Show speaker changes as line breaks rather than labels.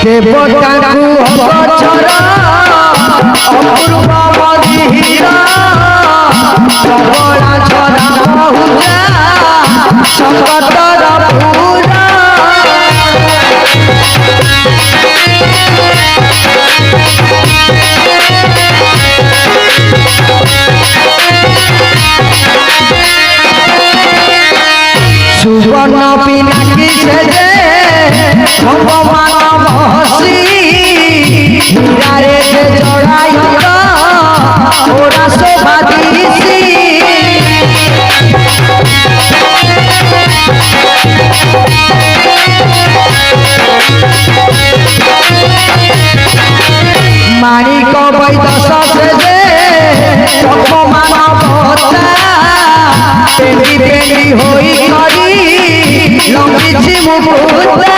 देवतांकु गछरा अपूर्व मदिरा प्रबला छरा बहुजा संकटर पूरा सुवर्ण पिनाकी से भगवान बहसी हीरारे से जड़ाई ओरा शोभा दीसी माणिक वैदस से भगवान बहता पेंडी पेंडी होई करी लंबी मुकुटा